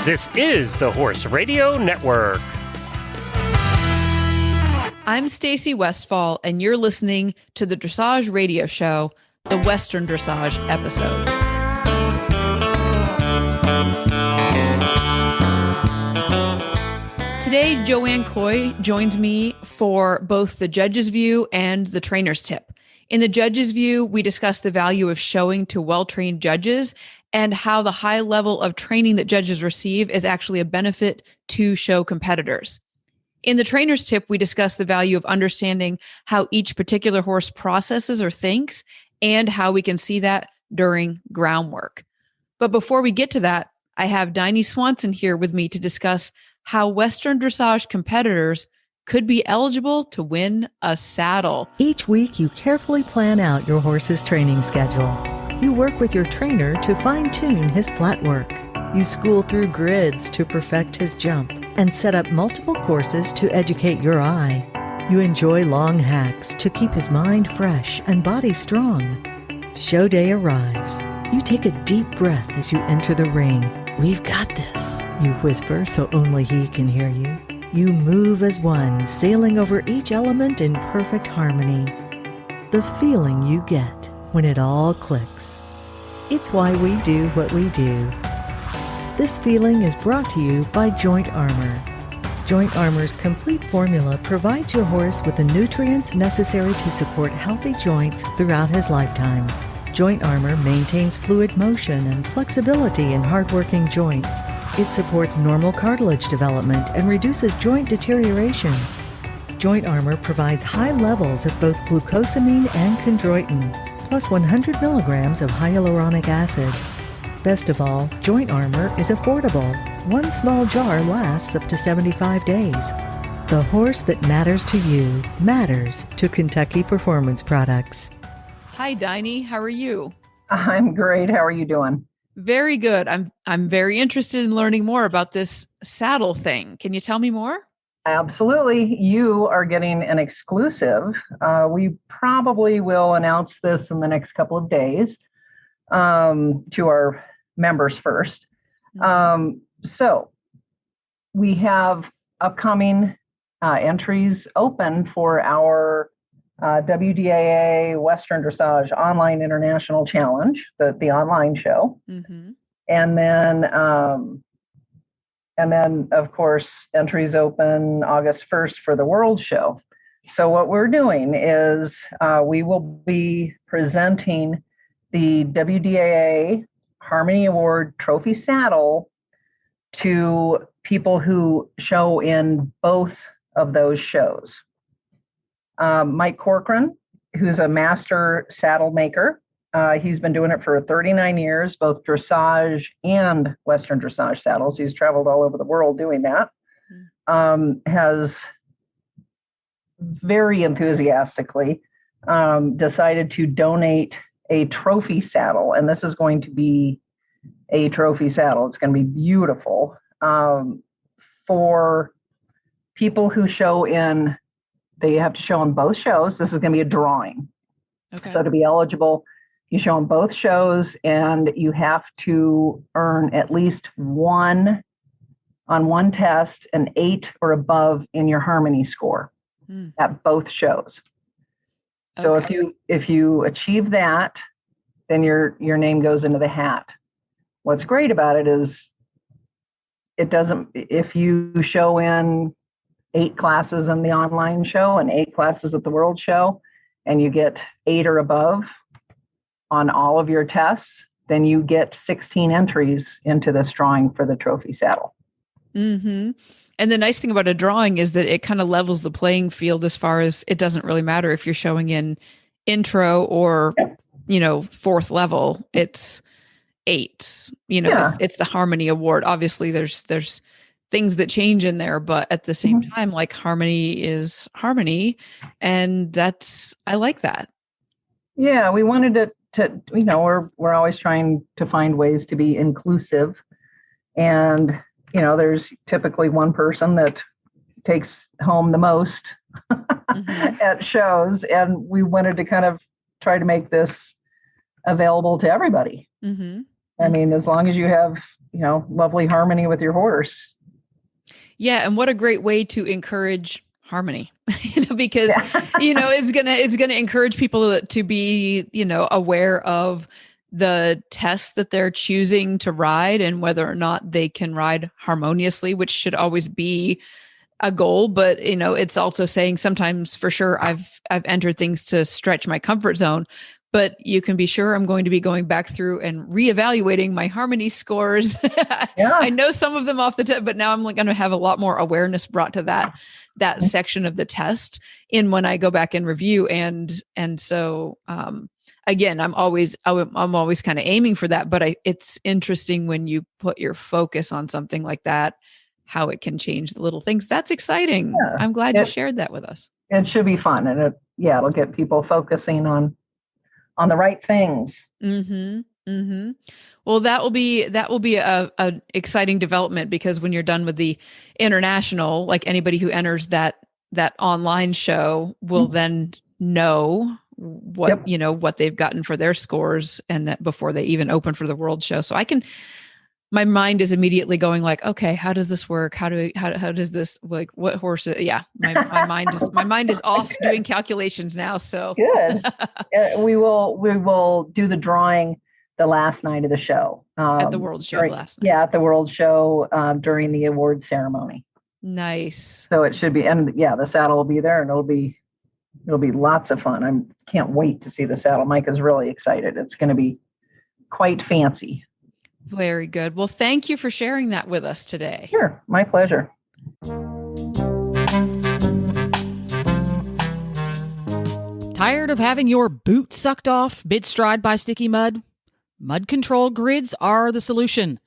This is the Horse Radio Network. I'm Stacy Westfall, and you're listening to the Dressage Radio Show, the Western Dressage episode. Today, Joanne Coy joins me for both the judge's view and the trainer's tip. In the judge's view, we discuss the value of showing to well-trained judges and how the high level of training that judges receive is actually a benefit to show competitors. In the trainer's tip, we discuss the value of understanding how each particular horse processes or thinks and how we can see that during groundwork. But before we get to that, I have Diney Swanson here with me to discuss how Western Dressage competitors could be eligible to win a saddle. Each week, you carefully plan out your horse's training schedule. You work with your trainer to fine-tune his flat work. You school through grids to perfect his jump and set up multiple courses to educate your eye. You enjoy long hacks to keep his mind fresh and body strong. Show day arrives. You take a deep breath as you enter the ring. "We've got this," you whisper so only he can hear you. You move as one, sailing over each element in perfect harmony. The feeling you get when it all clicks. It's why we do what we do. This feeling is brought to you by Joint Armor. Joint Armor's complete formula provides your horse with the nutrients necessary to support healthy joints throughout his lifetime. Joint Armor maintains fluid motion and flexibility in hardworking joints. It supports normal cartilage development and reduces joint deterioration. Joint Armor provides high levels of both glucosamine and chondroitin, plus 100 milligrams of hyaluronic acid. Best of all, Joint Armor is affordable. One small jar lasts up to 75 days. The horse that matters to you matters to Kentucky Performance Products. Hi, Diney. How are you? I'm great. How are you doing? Very good. I'm very interested in learning more about this saddle thing. Can you tell me more? Absolutely. You are getting an exclusive. We probably will announce this in the next couple of days to our members first. So we have upcoming entries open for our WDAA Western Dressage Online International Challenge, the online show. Mm-hmm. And then, of course, entries open August 1st for the World Show. So what we're doing is we will be presenting the WDAA Harmony Award Trophy Saddle to people who show in both of those shows. Mike Corcoran, who's a master saddle maker. He's been doing it for 39 years, both dressage and Western Dressage saddles. He's traveled all over the world doing that. Has very enthusiastically decided to donate a trophy saddle. And this is going to be a trophy saddle. It's going to be beautiful for people who show in. They have to show in both shows. This is going to be a drawing. Okay. So to be eligible, you show in both shows, and you have to earn at least one on one test, an 8 or above in your harmony score at both shows. So if you achieve that, then your name goes into the hat. What's great about it is if you show in 8 classes in the online show and 8 classes at the World Show, and you get 8 or above on all of your tests, then you get 16 entries into this drawing for the trophy saddle. Mm-hmm. And the nice thing about a drawing is that it kind of levels the playing field as far as it doesn't really matter if you're showing in intro or, fourth level. It's 8, it's the Harmony Award. Obviously there's things that change in there, but at the same time, like harmony is harmony. And I like that. Yeah. We wanted it to, we're always trying to find ways to be inclusive. And, there's typically one person that takes home the most at shows. And we wanted to kind of try to make this available to everybody. Mm-hmm. I mean, as long as you have lovely harmony with your horse. Yeah. And what a great way to encourage harmony, because, it's going to encourage people to be, aware of the tests that they're choosing to ride and whether or not they can ride harmoniously, which should always be a goal. But, it's also saying sometimes for sure I've entered things to stretch my comfort zone, but you can be sure I'm going to be going back through and reevaluating my harmony scores. Yeah. I know some of them off the tip, but now I'm going to have a lot more awareness brought to that section of the test in when I go back and review. And so, again, I'm always kind of aiming for that, but it's interesting when you put your focus on something like that, how it can change the little things. That's exciting. Yeah. I'm glad you shared that with us. It should be fun. And it'll get people focusing on the right things. Mm-hmm. Mm-hmm. Well, that will be a exciting development, because when you're done with the international, like anybody who enters that online show will then know what, what they've gotten for their scores, and that before they even open for the world show. So my mind is immediately going like, okay, how does this work? How does this, like, what horse? Yeah. My mind is off doing calculations now. So good. We will do the drawing the last night of the show. At the world show last night. Yeah. At the world show during the award ceremony. Nice. So it should be, and the saddle will be there, and it'll be lots of fun. I can't wait to see the saddle. Mike is really excited. It's going to be quite fancy. Very good. Well, thank you for sharing that with us today. Sure. My pleasure. Tired of having your boot sucked off mid-stride by sticky mud? Mud control grids are the solution.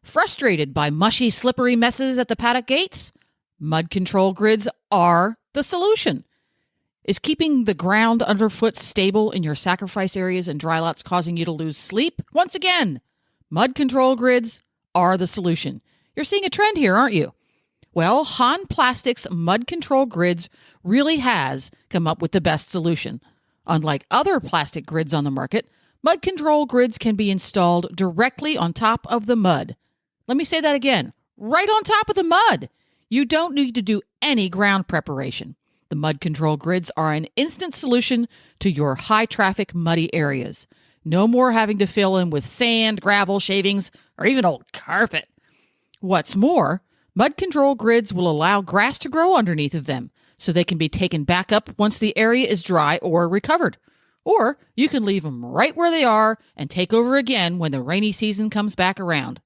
Frustrated by mushy, slippery messes at the paddock gates? Mud control grids are the solution. Is keeping the ground underfoot stable in your sacrifice areas and dry lots causing you to lose sleep? Once again, mud control grids are the solution. You're seeing a trend here, aren't you? Well, Han Plastics Mud Control Grids really has come up with the best solution. Unlike other plastic grids on the market, mud control grids can be installed directly on top of the mud. Let me say that again. Right on top of the mud. You don't need to do any ground preparation. The mud control grids are an instant solution to your high-traffic, muddy areas. No more having to fill in with sand, gravel, shavings, or even old carpet. What's more, mud control grids will allow grass to grow underneath of them, so they can be taken back up once the area is dry or recovered. Or you can leave them right where they are and take over again when the rainy season comes back around.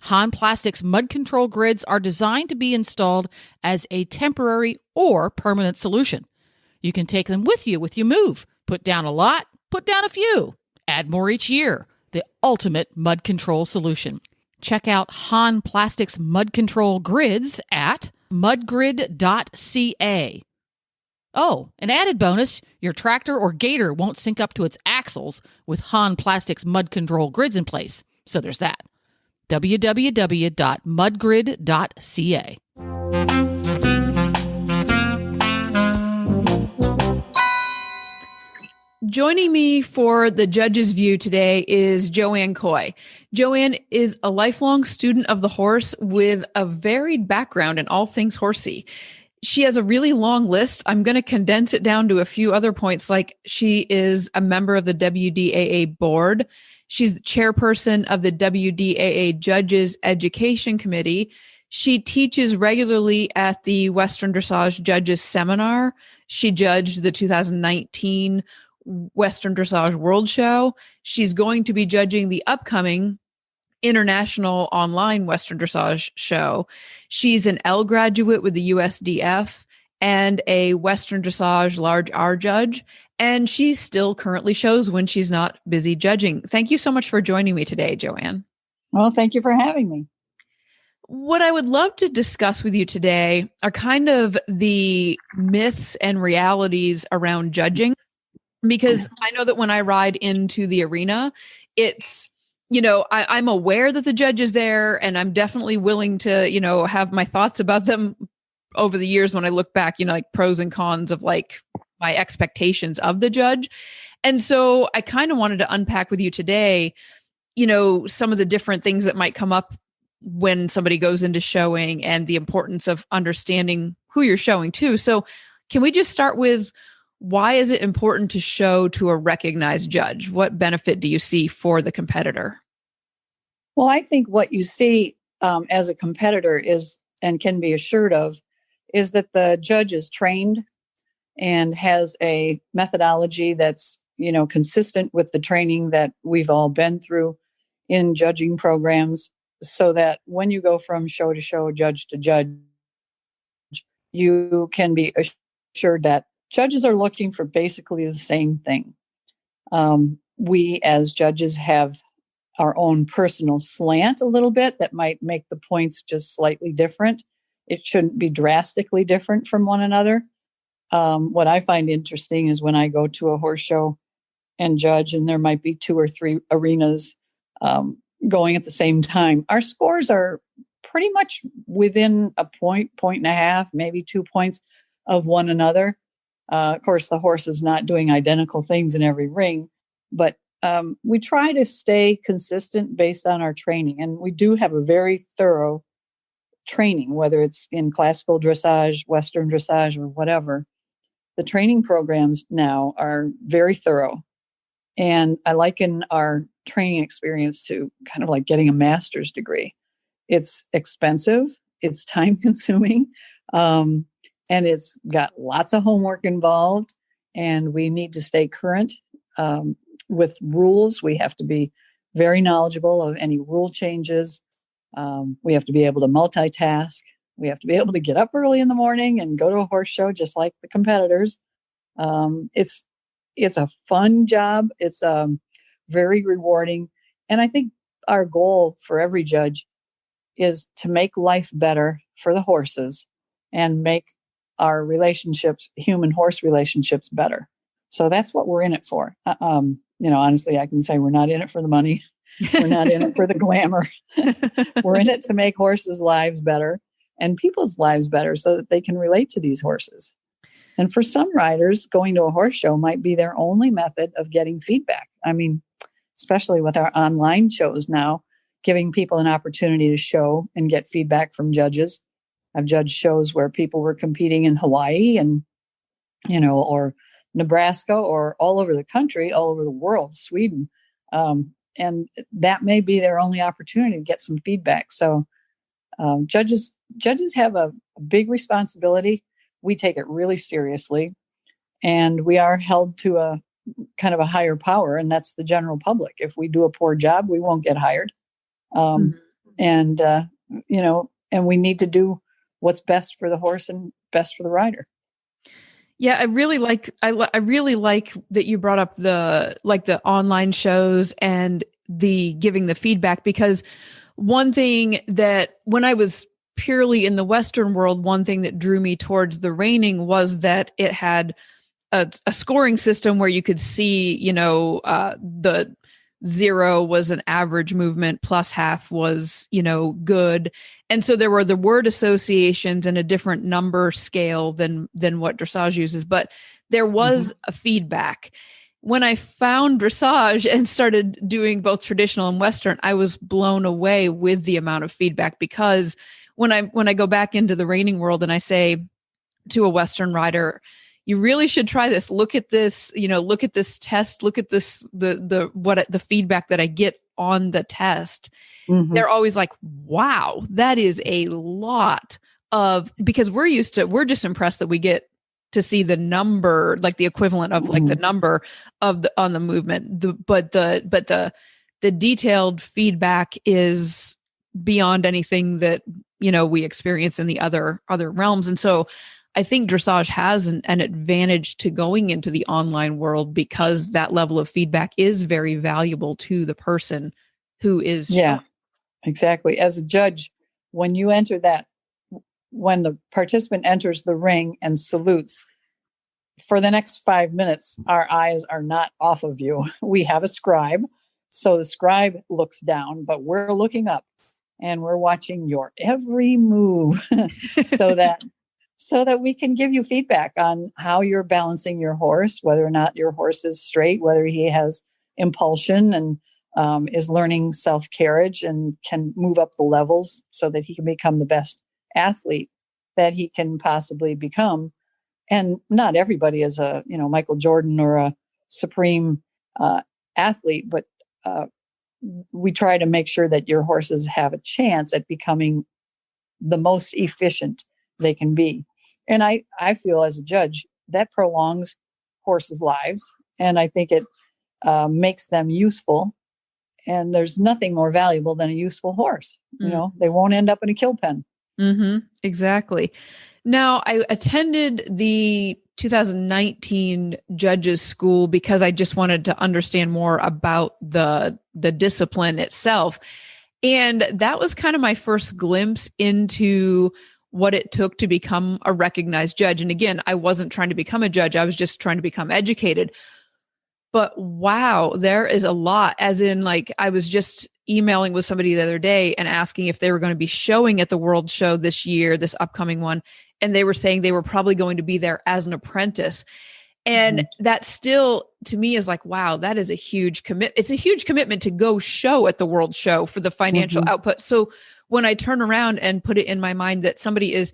Han Plastics mud control grids are designed to be installed as a temporary or permanent solution. You can take them with you move. Put down a lot, put down a few. Add more each year. The ultimate mud control solution. Check out Han Plastics mud control grids at mudgrid.ca. Oh, an added bonus, your tractor or gator won't sink up to its axles with Han Plastics mud control grids in place. So there's that. www.mudgrid.ca. Joining me for the Judge's View today is Joanne Coy. Joanne is a lifelong student of the horse with a varied background in all things horsey. She has a really long list. I'm going to condense it down to a few other points, like she is a member of the WDAA board. She's the chairperson of the WDAA Judges Education Committee. She teaches regularly at the Western Dressage Judges Seminar. She judged the 2019 Western Dressage World Show. She's going to be judging the upcoming International Online Western Dressage Show. She's an L graduate with the USDF and a Western Dressage Large R judge, and she still currently shows when she's not busy judging. Thank you so much for joining me today, Joanne. Well, thank you for having me. What I would love to discuss with you today are kind of the myths and realities around judging, because I know that when I ride into the arena, it's, I'm aware that the judge is there, and I'm definitely willing to, have my thoughts about them over the years when I look back, like pros and cons of like my expectations of the judge. And so I kind of wanted to unpack with you today, some of the different things that might come up when somebody goes into showing and the importance of understanding who you're showing to. So can we just start with, why is it important to show to a recognized judge? What benefit do you see for the competitor? Well, I think what you see as a competitor is, and can be assured of, is that the judge is trained and has a methodology that's, consistent with the training that we've all been through in judging programs, so that when you go from show to show, judge to judge, you can be assured that judges are looking for basically the same thing. We as judges have our own personal slant a little bit that might make the points just slightly different. It shouldn't be drastically different from one another. What I find interesting is when I go to a horse show and judge, and there might be 2 or 3 arenas going at the same time, our scores are pretty much within a point and a half, maybe 2 points of one another. Of course, the horse is not doing identical things in every ring, but we try to stay consistent based on our training. And we do have a very thorough training, whether it's in classical dressage, Western dressage, or whatever. The training programs now are very thorough. And I liken our training experience to kind of like getting a master's degree. It's expensive, it's time consuming, and it's got lots of homework involved. And we need to stay current with rules. We have to be very knowledgeable of any rule changes. We have to be able to multitask. We have to be able to get up early in the morning and go to a horse show just like the competitors. It's a fun job. It's very rewarding. And I think our goal for every judge is to make life better for the horses and make our relationships, human-horse relationships, better. So that's what we're in it for. Honestly, I can say we're not in it for the money. We're not in it for the glamour. We're in it to make horses' lives better and people's lives better so that they can relate to these horses. And for some riders, going to a horse show might be their only method of getting feedback. I mean, especially with our online shows now, giving people an opportunity to show and get feedback from judges. I've judged shows where people were competing in Hawaii and, or Nebraska, or all over the country, all over the world, Sweden. And that may be their only opportunity to get some feedback. So judges have a big responsibility. We take it really seriously, and we are held to a kind of a higher power, and that's the general public. If we do a poor job, we won't get hired. And we need to do what's best for the horse and best for the rider. Yeah, I really like that you brought up the online shows and the giving the feedback, because one thing that when I was purely in the Western world, one thing that drew me towards the reining was that it had a scoring system where you could see, the 0 was an average movement, plus half was, good. And so there were the word associations and a different number scale than what dressage uses, but there was a feedback. When I found dressage and started doing both traditional and Western, I was blown away with the amount of feedback, because when I go back into the reining world and I say to a Western rider, you really should try this. Look at this, look at this test. Look at this, the feedback that I get on the test. They're always like, wow, that is a lot because we're just impressed that we get to see the number, like the equivalent of like the number of on the movement. But the detailed feedback is beyond anything that, we experience in the other realms. And so I think dressage has an advantage to going into the online world, because that level of feedback is very valuable to the person who is. Yeah, exactly. As a judge, when the participant enters the ring and salutes, for the next 5 minutes, our eyes are not off of you. We have a scribe. So the scribe looks down, but we're looking up and we're watching your every move so that we can give you feedback on how you're balancing your horse, whether or not your horse is straight, whether he has impulsion, and is learning self-carriage and can move up the levels so that he can become the best athlete that he can possibly become. And not everybody is a, Michael Jordan or a supreme athlete, but we try to make sure that your horses have a chance at becoming the most efficient they can be. And I feel as a judge that prolongs horses' lives, and I think it makes them useful. And there's nothing more valuable than a useful horse. They won't end up in a kill pen. Mm-hmm. Exactly. Now, I attended the 2019 judges school because I just wanted to understand more about the discipline itself. And that was kind of my first glimpse into what it took to become a recognized judge. And again, I wasn't trying to become a judge. I was just trying to become educated. But wow, there is a lot. As in, like, I was just emailing with somebody the other day and asking if they were going to be showing at the World Show this year, this upcoming one. And they were saying they were probably going to be there as an apprentice. And that still, to me, is like, wow, that is a huge commitment. It's a huge commitment to go show at the World Show for the financial output. So when I turn around and put it in my mind that somebody is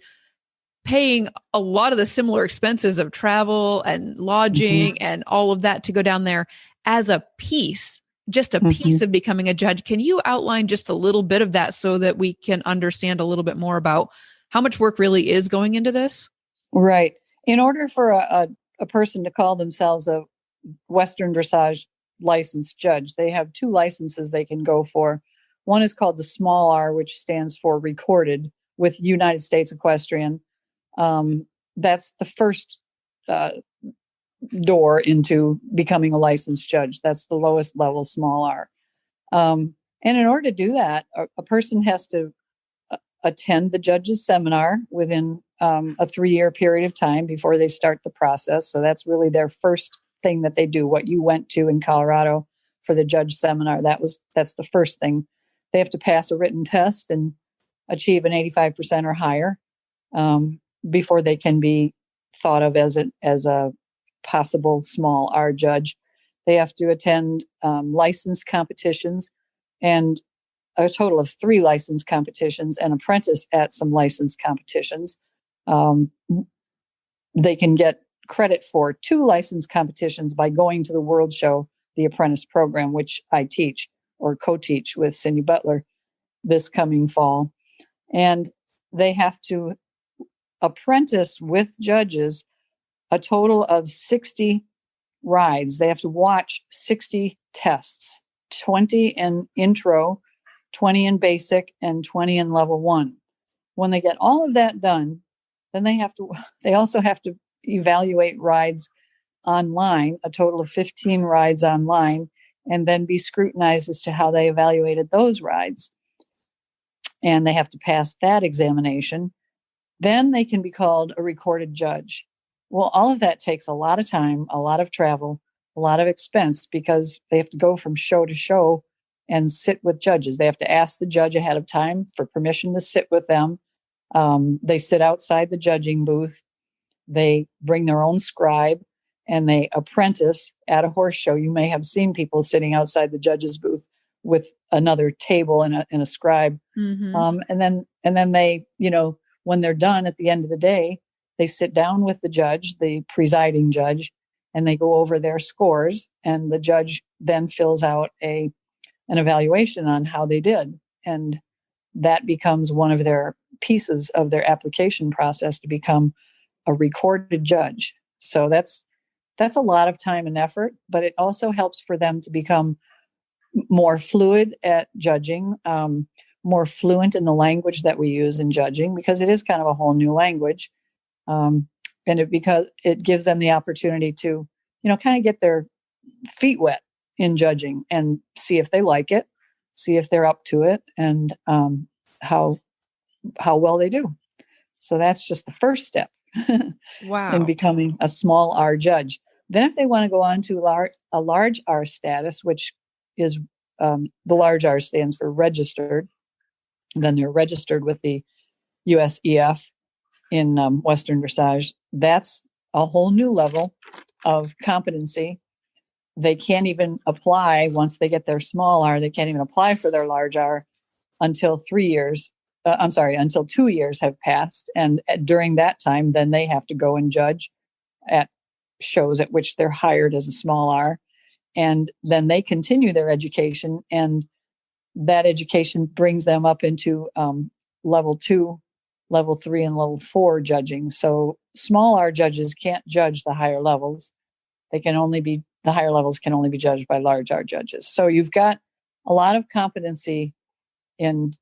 paying a lot of the similar expenses of travel and lodging and all of that to go down there as a piece, just a piece of becoming a judge. Can you outline just a little bit of that so that we can understand a little bit more about how much work really is going into this? Right. In order for a person to call themselves a Western Dressage licensed judge, they have two licenses they can go for. One is called the small R, which stands for recorded with United States Equestrian. That's the first door into becoming a licensed judge. That's the lowest level, small R. And in order to do that, a person has to attend the judge's seminar within a 3-year period of time before they start the process. So that's really their first thing that they do. What you went to in Colorado for the judge seminar, that's the first thing. They have to pass a written test and achieve an 85% or higher before they can be thought of as a possible small R judge. They have to attend license competitions, and a total of 3 license competitions, and apprentice at some license competitions. They can get credit for 2 license competitions by going to the World Show, the apprentice program, which I teach or co-teach with Cindy Butler this coming fall. And they have to apprentice with judges a total of 60 rides. They have to watch 60 tests, 20 in intro, 20 in basic, and 20 in level 1. When they get all of that done, then they also have to evaluate rides online, a total of 15 rides online, and then be scrutinized as to how they evaluated those rides. And they have to pass that examination. Then they can be called a recorded judge. Well, all of that takes a lot of time, a lot of travel, a lot of expense, because they have to go from show to show and sit with judges. They have to ask the judge ahead of time for permission to sit with them. They sit outside the judging booth. They bring their own scribe, and they apprentice at a horse show. You may have seen people sitting outside the judge's booth with another table and a scribe. And then they, when they're done at the end of the day, they sit down with the judge, the presiding judge, and they go over their scores. And the judge then fills out an evaluation on how they did. And that becomes one of their pieces of their application process to become a recorded judge. So that's a lot of time and effort, but it also helps for them to become more fluid at judging, more fluent in the language that we use in judging, because it is kind of a whole new language. Because it gives them the opportunity to, kind of get their feet wet in judging and see if they like it, see if they're up to it, and how well they do. So that's just the first step. Wow. In becoming a small R judge. Then if they want to go on to a large R status, which is the large R stands for registered, then they're registered with the USEF in Western Dressage. That's a whole new level of competency. they can't even apply once they get their small R. They can't even apply for their large R until 3 years. Until 2 years have passed. And during that time, then they have to go and judge at shows at which they're hired as a small R. And then they continue their education, and that education brings them up into level 2, level 3, and level 4 judging. So small R judges can't judge the higher levels. The higher levels can only be judged by large R judges. So you've got a lot of competency in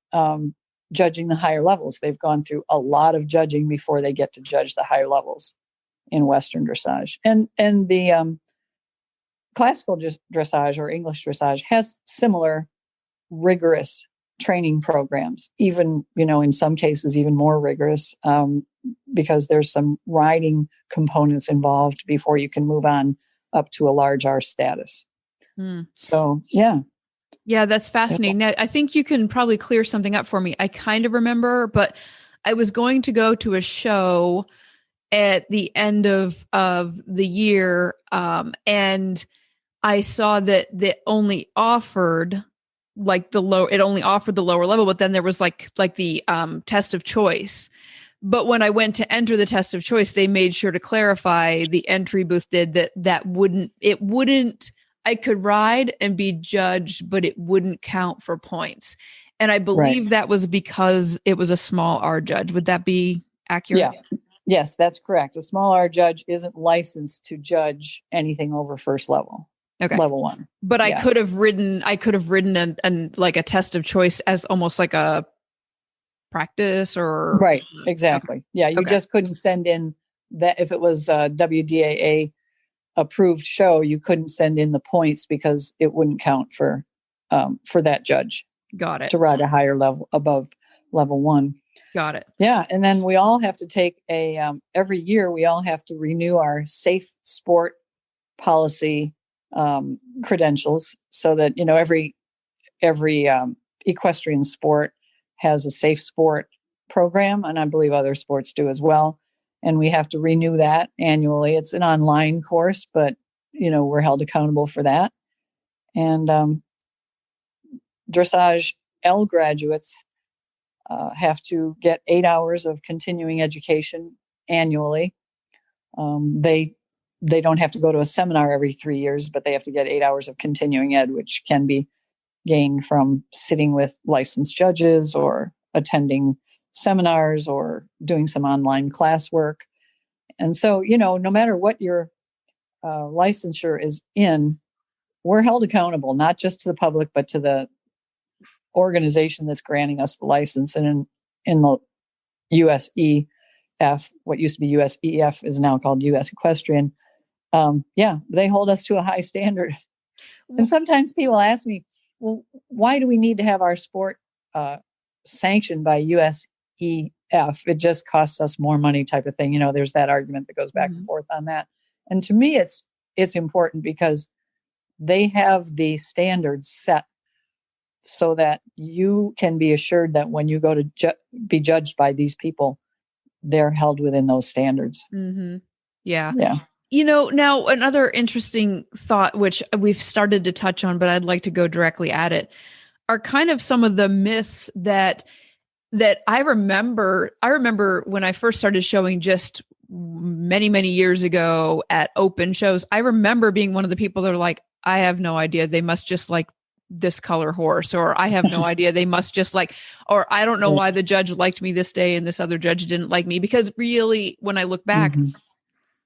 judging the higher levels. They've gone through a lot of judging before they get to judge the higher levels in Western dressage. And the classical dressage or English dressage has similar rigorous training programs, even, in some cases, even more rigorous, because there's some riding components involved before you can move on up to a large R status. So, yeah. Yeah, that's fascinating. Now, I think you can probably clear something up for me. I kind of remember, but I was going to go to a show at the end of the year, and I saw that only offered it only offered the lower level, but then there was like the test of choice. But when I went to enter the test of choice, they made sure to clarify, the entry booth did, I could ride and be judged, but it wouldn't count for points. And I believe that was because it was a small R judge. Would that be accurate? Yeah. Yes, that's correct. A small R judge isn't licensed to judge anything over first level. Okay. Level 1. But I could have ridden an like a test of choice as almost like a practice or. Right. Exactly. Okay. Yeah. You just couldn't send in that if it was a WDAA approved show, you couldn't send in the points because it wouldn't count for that judge. Got it. To ride a higher level above level 1. Got it. Yeah. And then we all have to take every year we all have to renew our safe sport policy credentials, so that every equestrian sport has a safe sport program, and I believe other sports do as well. And we have to renew that annually. It's an online course, but we're held accountable for that. And dressage L graduates have to get 8 hours of continuing education annually. They don't have to go to a seminar every 3 years, but they have to get 8 hours of continuing ed, which can be gained from sitting with licensed judges or attending seminars or doing some online classwork. And so, no matter what your licensure is in, we're held accountable, not just to the public, but to the organization that's granting us the license. And in the USEF, what used to be USEF is now called US Equestrian. They hold us to a high standard. And sometimes people ask me, well, why do we need to have our sport sanctioned by USEF? It just costs us more money type of thing. There's that argument that goes back and forth on that. And to me, it's important because they have the standards set so that you can be assured that when you go to be judged by these people, they're held within those standards. Mm-hmm. Yeah. Yeah. Now another interesting thought, which we've started to touch on, but I'd like to go directly at it, are kind of some of the myths that I remember. I remember when I first started showing just many, many years ago at open shows, I remember being one of the people that are like, I have no idea. They must just like this color horse, or I have no idea. They must just like, or I don't know why the judge liked me this day and this other judge didn't like me. Because really, when I look back,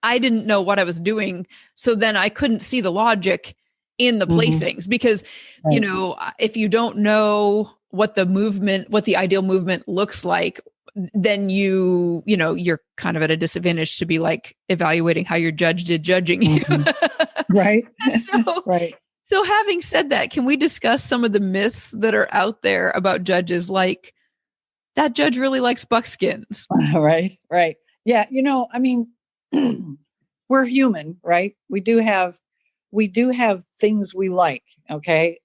I didn't know what I was doing. So then I couldn't see the logic in the placings because, if you don't know what the ideal movement looks like, then you're kind of at a disadvantage to be like evaluating how your judge did judging you. Right. Right. So having said that, can we discuss some of the myths that are out there about judges? Like that judge really likes buckskins. Right. Yeah. We're human, right? We do have things we like. Okay.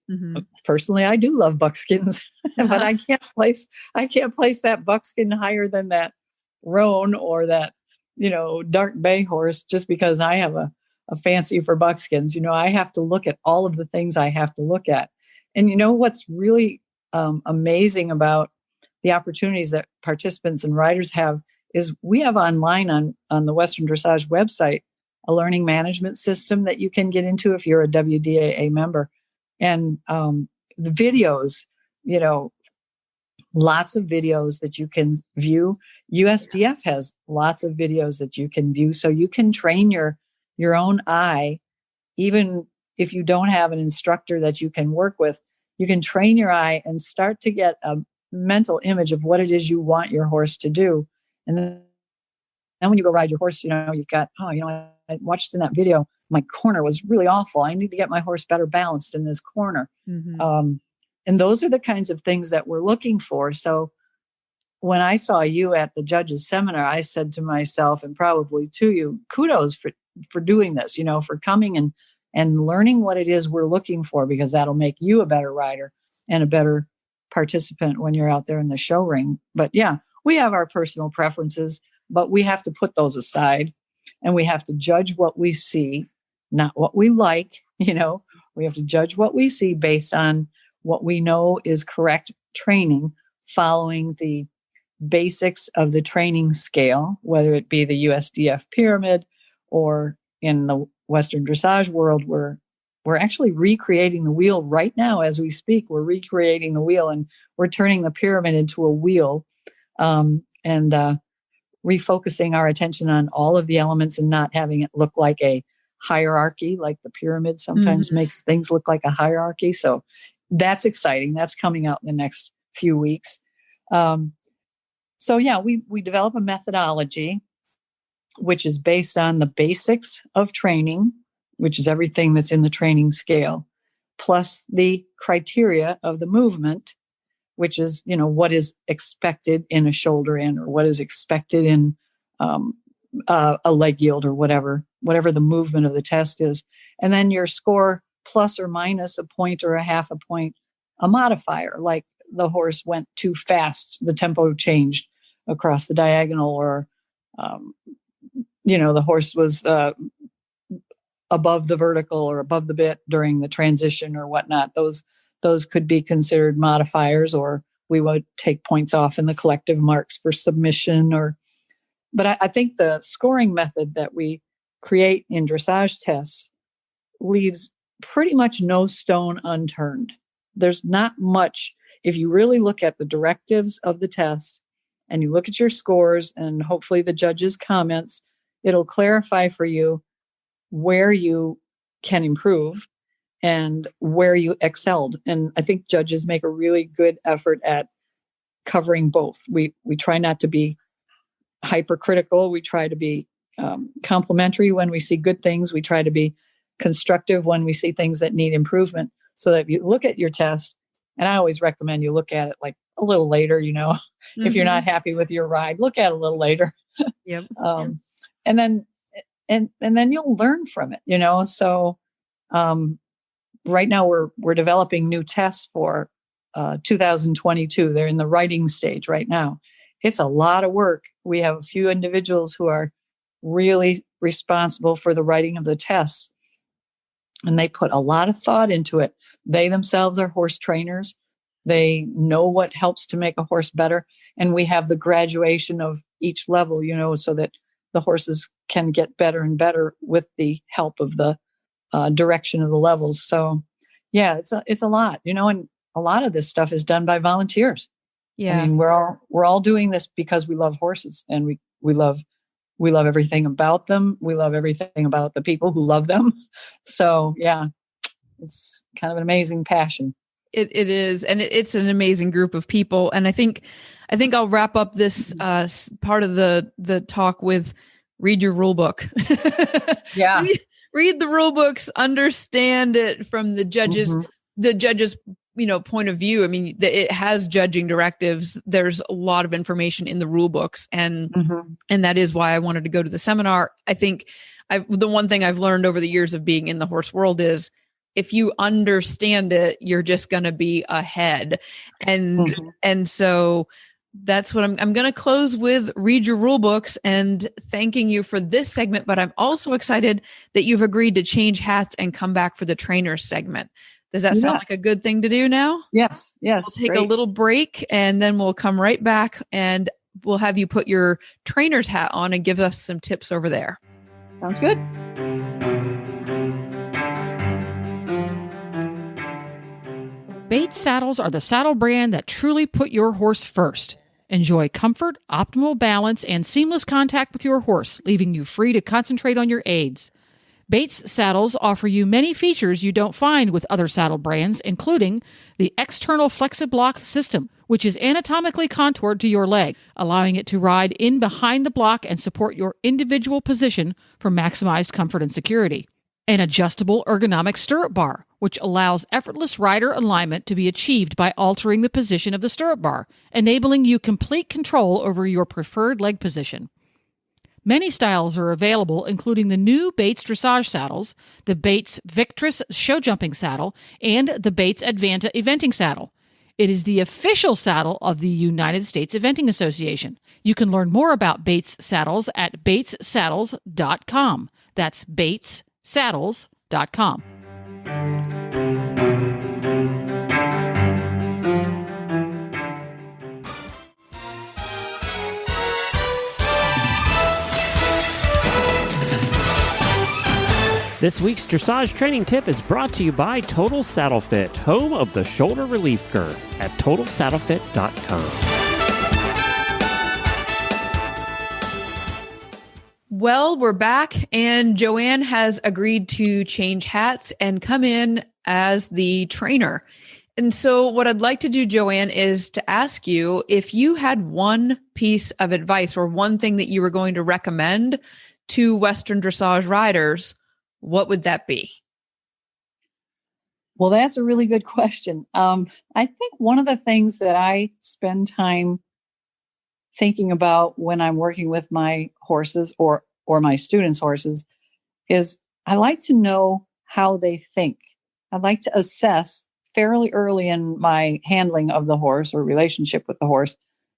Personally, I do love buckskins, but I can't place that buckskin higher than that roan or that, dark bay horse just because I have a fancy for buckskins. I have to look at all of the things I have to look at. And what's really amazing about the opportunities that participants and riders have is we have online on the Western Dressage website a learning management system that you can get into if you're a WDAA member. And the videos, lots of videos that you can view. USDF has lots of videos that you can view, so you can train your own eye. Even if you don't have an instructor that you can work with, you can train your eye and start to get a mental image of what it is you want your horse to do. And then when you go ride your horse, you've got, I watched in that video, my corner was really awful. I need to get my horse better balanced in this corner. Mm-hmm. And those are the kinds of things that we're looking for. So when I saw you at the judges seminar, I said to myself, and probably to you, kudos for doing this, for coming and learning what it is we're looking for, because that'll make you a better rider and a better participant when you're out there in the show ring. But yeah, we have our personal preferences, but we have to put those aside and we have to judge what we see, not what we like. We have to judge what we see based on what we know is correct training, following the basics of the training scale, whether it be the USDF pyramid or in the Western Dressage world, we're actually recreating the wheel right now as we speak. We're recreating the wheel and we're turning the pyramid into a wheel, and refocusing our attention on all of the elements and not having it look like a hierarchy, like the pyramid sometimes makes things look like a hierarchy. So that's exciting. That's coming out in the next few weeks. So yeah, we develop a methodology which is based on the basics of training, which is everything that's in the training scale, plus the criteria of the movement, which is, what is expected in a shoulder in, or what is expected in a leg yield, or whatever the movement of the test is. And then your score plus or minus a point or a half a point, a modifier, like the horse went too fast, the tempo changed across the diagonal, or, the horse was above the vertical or above the bit during the transition or whatnot. Those could be considered modifiers, or we would take points off in the collective marks for submission. But I think the scoring method that we create in dressage tests leaves pretty much no stone unturned. There's not much. If you really look at the directives of the test and you look at your scores and hopefully the judges' comments, it'll clarify for you where you can improve and where you excelled. And I think judges make a really good effort at covering both. We try not to be hypercritical. We try to be complimentary when we see good things. We try to be constructive when we see things that need improvement. So that if you look at your test, and I always recommend you look at it like a little later, if you're not happy with your ride, look at it a little later. Yep. And then you'll learn from it, So right now we're developing new tests for 2022. They're in the writing stage right now. It's a lot of work. We have a few individuals who are really responsible for the writing of the tests, and they put a lot of thought into it. They themselves are horse trainers. They know what helps to make a horse better. And we have the graduation of each level, so that the horses can get better and better with the help of the direction of the levels. So yeah, it's a lot, and a lot of this stuff is done by volunteers. Yeah. I mean, we're all doing this because we love horses, and we love everything about them. We love everything about the people who love them. So yeah, it's kind of an amazing passion. It is. And it's an amazing group of people. And I think I'll wrap up this part of the talk with read your rule book. Yeah. Read the rule books, understand it from the judges, point of view. I mean, it has judging directives. There's a lot of information in the rule books, and that is why I wanted to go to the seminar. I think the one thing I've learned over the years of being in the horse world is if you understand it, you're just going to be ahead. And so That's what I'm going to close with. Read your rule books and thanking you for this segment. But I'm also excited that you've agreed to change hats and come back for the trainer segment. Does that sound like a good thing to do now? Yes. We'll take a little break and then we'll come right back and we'll have you put your trainer's hat on and give us some tips over there. Sounds good. Bates saddles are the saddle brand that truly put your horse first. Enjoy comfort, optimal balance, and seamless contact with your horse, leaving you free to concentrate on your aids. Bates saddles offer you many features you don't find with other saddle brands, including the external FlexiBlock system, which is anatomically contoured to your leg, allowing it to ride in behind the block and support your individual position for maximized comfort and security. An adjustable ergonomic stirrup bar, which allows effortless rider alignment to be achieved by altering the position of the stirrup bar, enabling you complete control over your preferred leg position. Many styles are available, including the new Bates Dressage saddles, the Bates Victress show jumping saddle, and the Bates Advanta eventing saddle. It is the official saddle of the United States Eventing Association. You can learn more about Bates saddles at batessaddles.com. That's batessaddles.com. This week's dressage training tip is brought to you by Total Saddle Fit, home of the shoulder relief girth at TotalSaddleFit.com. Well, we're back, and Joanne has agreed to change hats and come in as the trainer. And so what I'd like to do, Joanne, is to ask you if you had one piece of advice or one thing that you were going to recommend to Western dressage riders, what would that be? Well, that's a really good question. I think one of the things that I spend time thinking about when I'm working with my horses or my students' horses is I like to know how they think. I'd like to assess fairly early in my handling of the horse or relationship with the horse,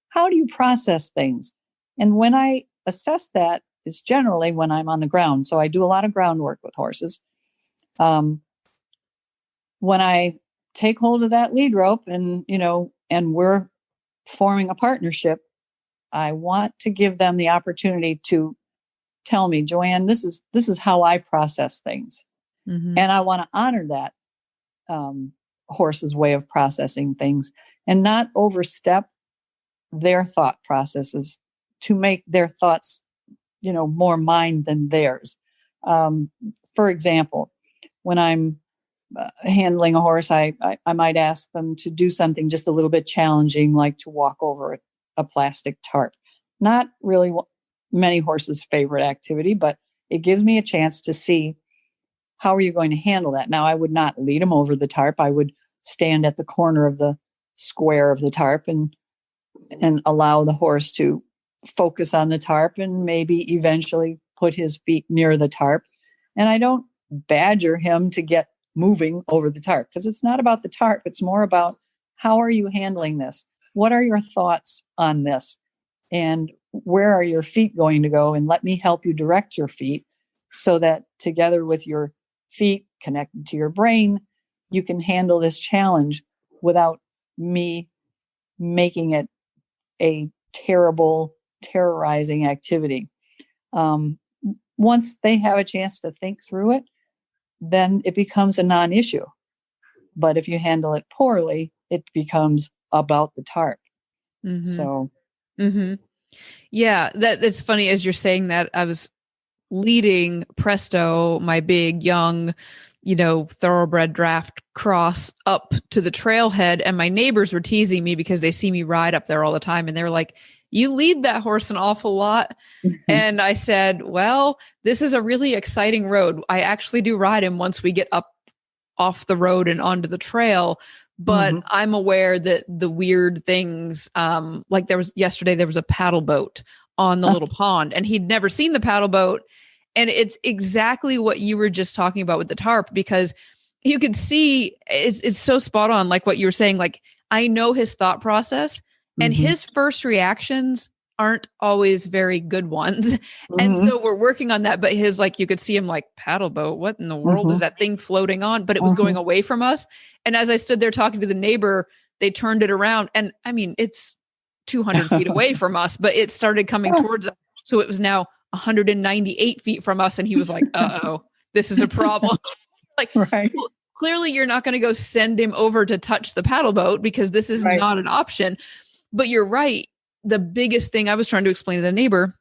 how do you process things? And when I assess that, is generally when I'm on the ground. So I do a lot of groundwork with horses. When I take hold of that lead rope and we're forming a partnership, I want to give them the opportunity to tell me, Joanne, this is how I process things. Mm-hmm. And I want to honor that horse's way of processing things and not overstep their thought processes to make their thoughts more mine than theirs. For example, when I'm handling a horse, I might ask them to do something just a little bit challenging, like to walk over a plastic tarp. Not really many horses' favorite activity, but it gives me a chance to see how are you going to handle that. Now, I would not lead them over the tarp. I would stand at the corner of the square of the tarp and allow the horse to focus on the tarp and maybe eventually put his feet near the tarp. And I don't badger him to get moving over the tarp because it's not about the tarp. It's more about how are you handling this? What are your thoughts on this? And where are your feet going to go? And let me help you direct your feet so that together with your feet connected to your brain, you can handle this challenge without me making it a terrorizing activity. Once they have a chance to think through it, then it becomes a non-issue. But if you handle it poorly, it becomes about the tarp. Mm-hmm. So, yeah, that's funny. As you're saying that, I was leading Presto, my big young, thoroughbred draft cross up to the trailhead, and my neighbors were teasing me because they see me ride up there all the time, and they were like, "You lead that horse an awful lot." And I said, well, this is a really exciting road. I actually do ride him once we get up off the road and onto the trail. But I'm aware that the weird things, like yesterday, there was a paddle boat on the little pond, and he'd never seen the paddle boat. And it's exactly what you were just talking about with the tarp, because you could see it's so spot on, like what you were saying. Like, I know his thought process. And Mm-hmm. his first reactions aren't always very good ones. And Mm-hmm. so we're working on that. But his, like, you could see him like, paddle boat, what in the world is that thing floating on? But it was going away from us. And as I stood there talking to the neighbor, they turned it around. And I mean, it's 200 feet away from us, but it started coming towards us. So it was now 198 feet from us. And he was like, uh-oh, this is a problem. Like, Right. well, clearly you're not going to go send him over to touch the paddle boat because this is Right. not an option. But you're right. The biggest thing I was trying to explain to the neighbor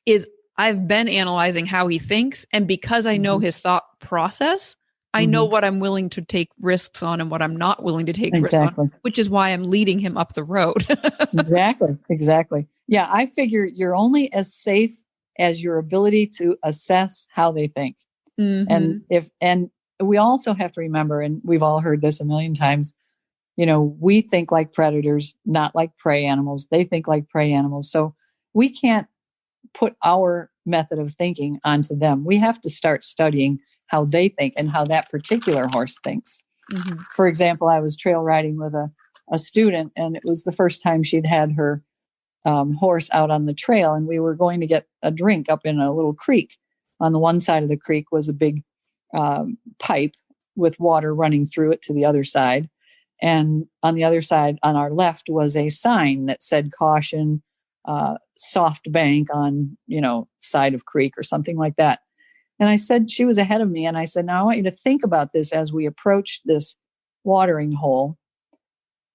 is I've been analyzing how he thinks. And because I know his thought process, I know what I'm willing to take risks on and what I'm not willing to take risks on, which is why I'm leading him up the road. Exactly. Yeah. I figure you're only as safe as your ability to assess how they think. And we also have to remember, and we've all heard this a million times, we think like predators, not like prey animals. They think like prey animals. So we can't put our method of thinking onto them. We have to start studying how they think and how that particular horse thinks. For example, I was trail riding with a student, and it was the first time she'd had her horse out on the trail, and we were going to get a drink up in a little creek. On the one side of the creek was a big pipe with water running through it to the other side. And on the other side, on our left, was a sign that said caution, soft bank on, side of creek or something like that. And I said, she was ahead of me. And I said, now I want you to think about this as we approach this watering hole.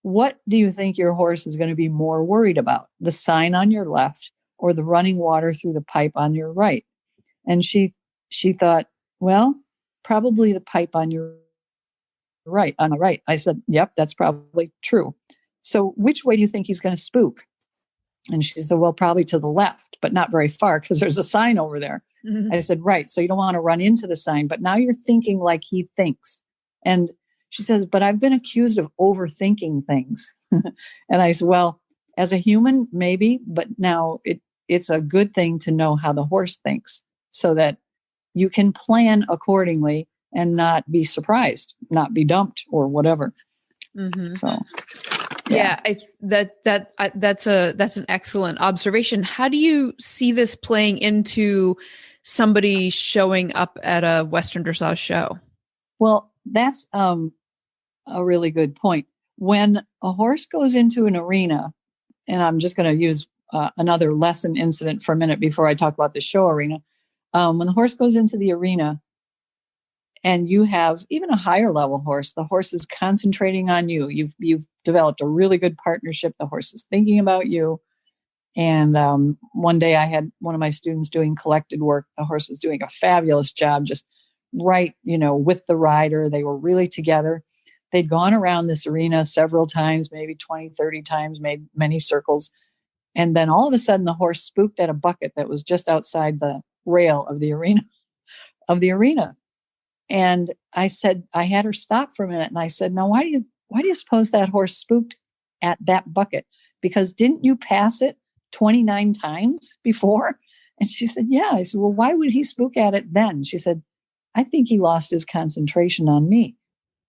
What do you think your horse is going to be more worried about? The sign on your left or the running water through the pipe on your right? And she thought, well, probably the pipe on your right, on the right. I said, yep, that's probably true. So which way do you think he's going to spook? And she said, well, probably to the left, but not very far because there's a sign over there. I said, right. So you don't want to run into the sign, but now you're thinking like he thinks. And she says, but I've been accused of overthinking things. And I said, well, as a human, maybe, but now it's a good thing to know how the horse thinks so that you can plan accordingly and not be surprised, not be dumped or whatever. So, yeah, that's an excellent observation. How do you see this playing into somebody showing up at a Western Dressage show? Well, that's a really good point. When a horse goes into an arena, and I'm just going to use another lesson incident for a minute before I talk about the show arena. When the horse goes into the arena and you have even a higher level horse, the horse is concentrating on you. You've developed a really good partnership. The horse is thinking about you. And one day I had one of my students doing collected work. The horse was doing a fabulous job, just right, with the rider. They were really together. They'd gone around this arena several times, maybe 20, 30 times, made many circles. And then all of a sudden the horse spooked at a bucket that was just outside the rail of the arena. And I said, I had her stop for a minute. And I said, now, why do you suppose that horse spooked at that bucket? Because didn't you pass it 29 times before? And she said, yeah. I said, well, why would he spook at it then? She said, I think he lost his concentration on me.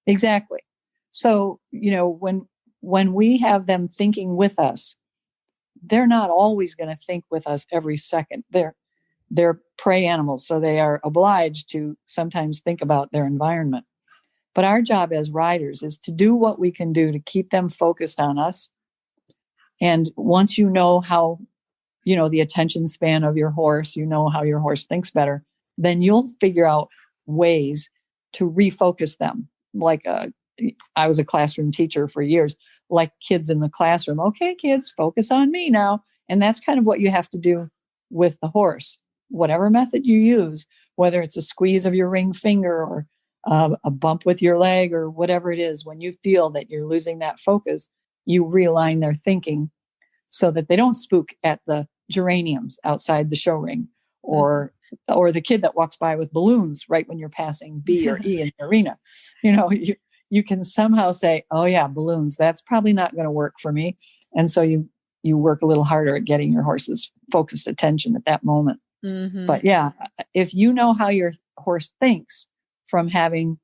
Exactly. So, when we have them thinking with us, they're not always going to think with us every second. They're prey animals, so they are obliged to sometimes think about their environment. But our job as riders is to do what we can do to keep them focused on us. And once you know how, the attention span of your horse, how your horse thinks better, then you'll figure out ways to refocus them. Like I was a classroom teacher for years, like kids in the classroom. Okay, kids, focus on me now. And that's kind of what you have to do with the horse. Whatever method you use, whether it's a squeeze of your ring finger or a bump with your leg or whatever it is, when you feel that you're losing that focus, you realign their thinking so that they don't spook at the geraniums outside the show ring or the kid that walks by with balloons right when you're passing B or E in the arena. You can somehow say, oh yeah, balloons, that's probably not going to work for me. And so you work a little harder at getting your horse's focused attention at that moment. But yeah, if you know how your horse thinks from having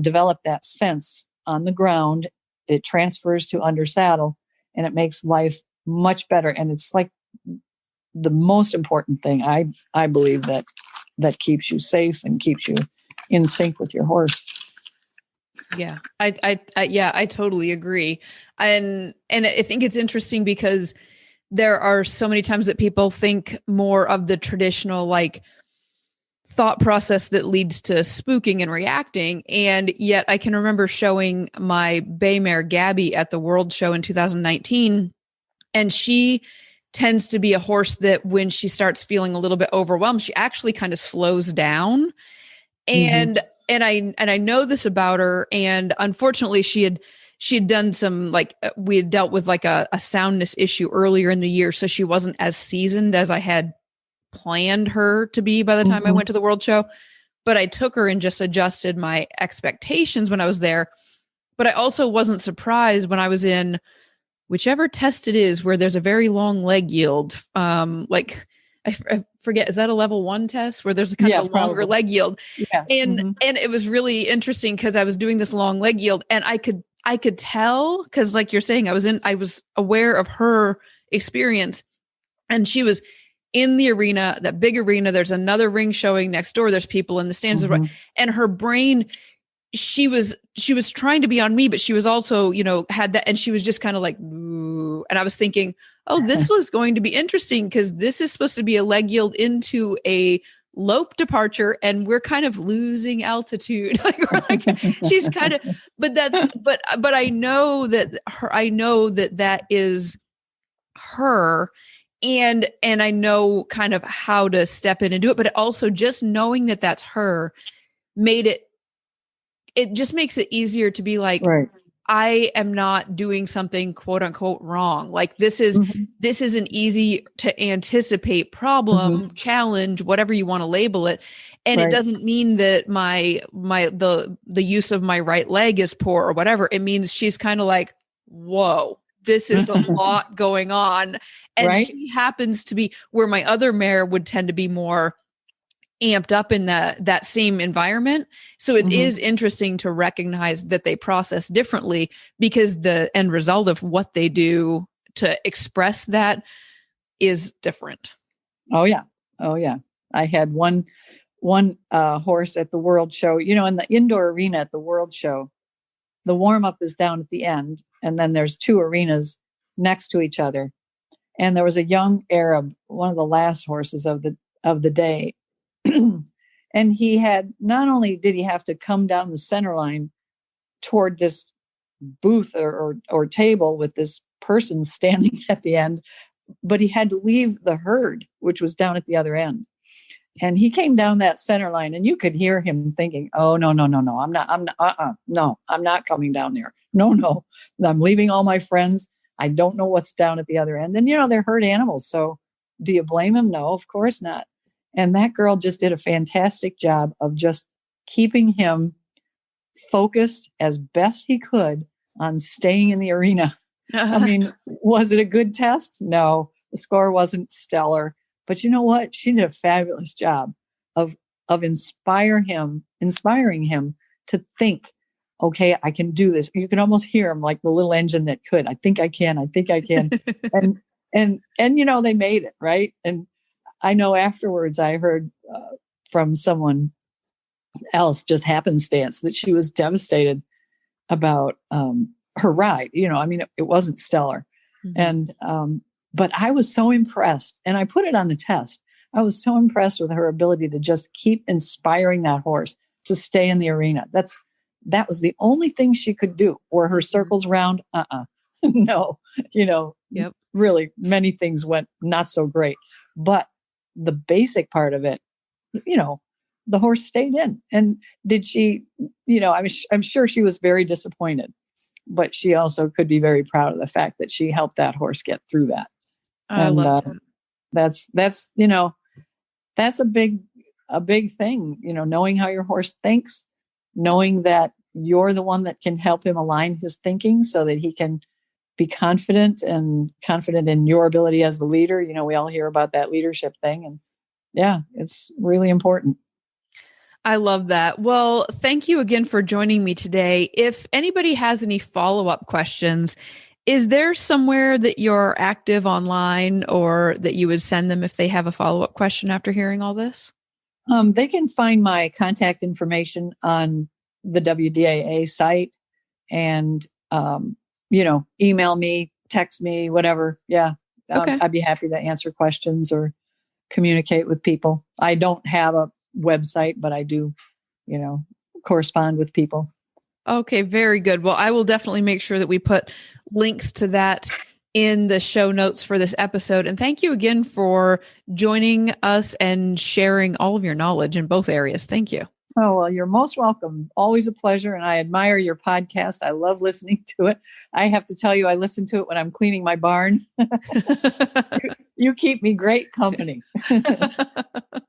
developed that sense on the ground, it transfers to under saddle. and it makes life much better. And it's like the most important thing, I believe, that keeps you safe and keeps you in sync with your horse. Yeah, I totally agree. And I think it's interesting because there are so many times that people think more of the traditional like thought process that leads to spooking and reacting. And yet I can remember showing my bay mare Gabby at the World Show in 2019. And she tends to be a horse that when she starts feeling a little bit overwhelmed, she actually kind of slows down. And I know this about her. And unfortunately she had done some, like, we had dealt with like a soundness issue earlier in the year. So she wasn't as seasoned as I had planned her to be by the time I went to the World Show. But I took her and just adjusted my expectations when I was there. But I also wasn't surprised when I was in whichever test it is where there's a very long leg yield. Like I forget, is that a level 1 test where there's a kind of a longer leg yield? Yes. And it was really interesting because I was doing this long leg yield and I could tell, because like you're saying, I was aware of her experience, and she was in the arena, that big arena. There's another ring showing next door. There's people in the stands, and her brain, she was trying to be on me, but she was also, had that, and she was just kind of like, ooh. And I was thinking, oh, this was going to be interesting because this is supposed to be a leg yield into a lope departure, and we're kind of losing altitude. She's kind of, but I know that is her. And I know kind of how to step in and do it, but also just knowing that that's her it just makes it easier to be like, right. I am not doing something quote unquote wrong. Like this is an easy to anticipate problem, challenge, whatever you want to label it. And it doesn't mean that the use of my right leg is poor or whatever. It means she's kind of like, whoa, this is a lot going on. And she happens to be where my other mare would tend to be more amped up in that same environment. So it is interesting to recognize that they process differently, because the end result of what they do to express that is different. Oh yeah. I had one horse at the World Show, in the indoor arena at the World Show, the warm up is down at the end, and then there's 2 arenas next to each other. And there was a young Arab, one of the last horses of the day. And he had, not only did he have to come down the center line toward this booth or table with this person standing at the end, but he had to leave the herd, which was down at the other end. And he came down that center line, and you could hear him thinking, oh, no, I'm not coming down there. No, I'm leaving all my friends. I don't know what's down at the other end. And, they're herd animals. So do you blame him? No, of course not. And that girl just did a fantastic job of just keeping him focused as best he could on staying in the arena. I mean, was it a good test? No, the score wasn't stellar. But you know what? She did a fabulous job of inspiring him to think, okay, I can do this. You can almost hear him like the little engine that could. I think I can. and they made it, right? And I know afterwards I heard from someone else, just happenstance, that she was devastated about her ride. It wasn't stellar. And but I was so impressed, and I put it on the test. I was so impressed with her ability to just keep inspiring that horse to stay in the arena. That was the only thing she could do. Were her circles round? No, really many things went not so great. But the basic part of it, the horse stayed in. And did she, I'm sure she was very disappointed, but she also could be very proud of the fact that she helped that horse get through that. I love that. That's a big thing, knowing how your horse thinks, knowing that you're the one that can help him align his thinking so that he can be confident in your ability as the leader. We all hear about that leadership thing, and yeah, it's really important. I love that. Well, thank you again for joining me today. If anybody has any follow-up questions, Is there somewhere that you're active online or that you would send them if they have a follow-up question after hearing all this? They can find my contact information on the WDAA site and, email me, text me, whatever. Yeah. Okay. I'd be happy to answer questions or communicate with people. I don't have a website, but I do, correspond with people. Okay, very good. Well, I will definitely make sure that we put links to that in the show notes for this episode. And thank you again for joining us and sharing all of your knowledge in both areas. Thank you. Oh, well, you're most welcome. Always a pleasure. And I admire your podcast. I love listening to it. I have to tell you, I listen to it when I'm cleaning my barn. You keep me great company.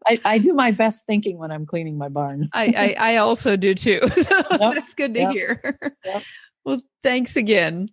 I do my best thinking when I'm cleaning my barn. I also do too. So that's good to hear. Yep. Well, thanks again.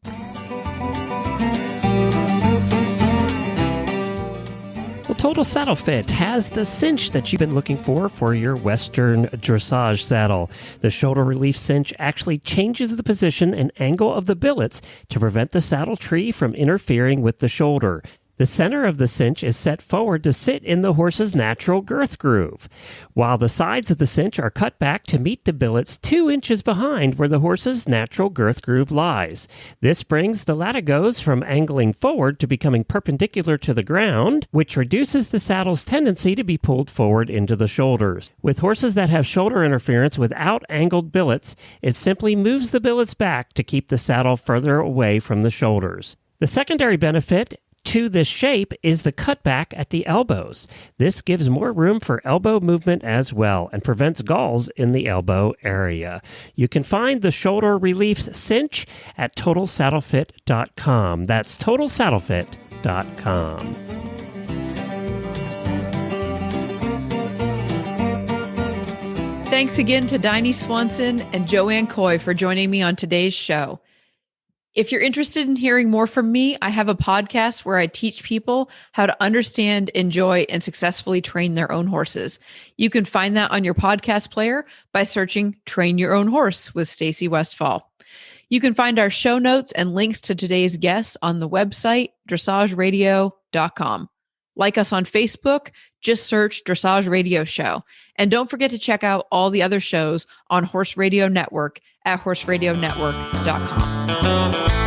Well, Total Saddle Fit has the cinch that you've been looking for your Western Dressage saddle. The shoulder relief cinch actually changes the position and angle of the billets to prevent the saddle tree from interfering with the shoulder. The center of the cinch is set forward to sit in the horse's natural girth groove, while the sides of the cinch are cut back to meet the billets 2 inches behind where the horse's natural girth groove lies. This brings the latigos from angling forward to becoming perpendicular to the ground, which reduces the saddle's tendency to be pulled forward into the shoulders. With horses that have shoulder interference without angled billets, it simply moves the billets back to keep the saddle further away from the shoulders. The secondary benefit to this shape is the cutback at the elbows. This gives more room for elbow movement as well and prevents galls in the elbow area. You can find the shoulder relief cinch at TotalSaddleFit.com. That's TotalSaddleFit.com. Thanks again to Diney Swanson and Joanne Coy for joining me on today's show. If you're interested in hearing more from me, I have a podcast where I teach people how to understand, enjoy, and successfully train their own horses. You can find that on your podcast player by searching Train Your Own Horse with Stacy Westfall. You can find our show notes and links to today's guests on the website, dressageradio.com. Like us on Facebook, just search Dressage Radio Show. And don't forget to check out all the other shows on Horse Radio Network at horseradionetwork.com.